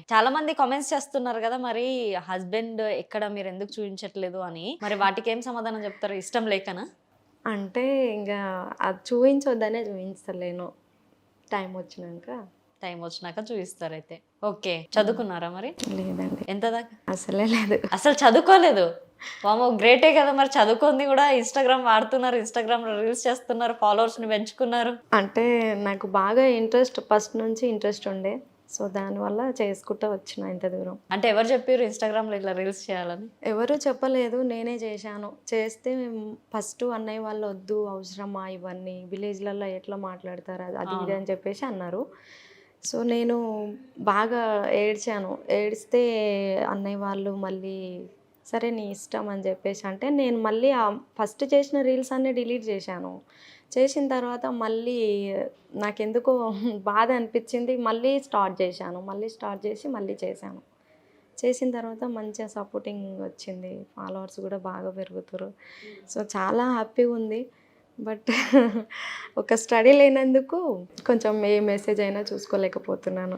చాలా మంది కామెంట్స్ చేస్తున్నారు కదా! మరి హస్బెండ్ ఎక్కడ మీరెందుకు చూయించట్లేదు అని. మరి వాటికేం సమాధానం చెప్తారు? ఇష్టం లేకనా? అంటే ఇంగా అది చూయించొద్దనే చూయించలేను. టైం వచ్చినంక. టైం వచ్చినాక చూయిస్తారైతే. ఓకే. చదువుకున్నారా మరి? లేదండి. ఎంత దాకా? అసలే లేదు. అసలు చదువుకోలేదు. వామ్మో! గ్రేటే కదా! మరి చదువుకుంది గూడా ఇన్‌స్టాగ్రామ్ వాడుతున్నారు. ఇన్‌స్టాగ్రామ్‌లో రీల్స్ చేస్తున్నారు. ఫాలోవర్స్‌ని పెంచుకున్నారు. అంటే నాకు బాగా ఇంట్రెస్ట్ ఫస్ట్ నుంచి ఇంట్రెస్ట్ ఉండే. సో, దానివల్ల చేసుకుంటా వచ్చిన ఇంత దూరం. అంటే ఎవరు చెప్పిర్రు ఇన్‌స్టాగ్రామ్‌లో ఇట్లా రీల్స్ చేయాలని? ఎవరు చెప్పలేదు. నేనే చేశాను. చేస్తే ఫస్ట్ అన్నయ్య వాళ్ళు "వద్దు అవసరమా ఇవన్నీ? విలేజ్‌లలో ఎట్లా మాట్లాడతారు అది ఇది" అవును. అని చెప్పేసి అన్నారు. సో, నేను బాగా ఏడ్చాను. ఏడిస్తే అన్నయ్య వాళ్ళు మళ్ళీ సరే నీ ఇష్టం అని చెప్పేసి అంటే నేను మళ్ళీ ఫస్ట్ చేసిన రీల్స్ అన్నీ డిలీట్ చేశాను. చేసిన తర్వాత మళ్ళీ నాకెందుకో బాధ అనిపించింది. మళ్ళీ స్టార్ట్ చేశాను. మళ్ళీ స్టార్ట్ చేసి మళ్ళీ చేశాను. చేసిన తర్వాత మంచిగా సపోర్టింగ్ వచ్చింది. ఫాలోవర్స్ కూడా బాగా పెరుగుతుర్రు. సో, చాలా హ్యాపీగుంది. బట్ ఒక స్టడీ లేనందుకు కొంచెం ఏ మెసేజ్ అయినా చూసుకోలేకపోతున్నాను.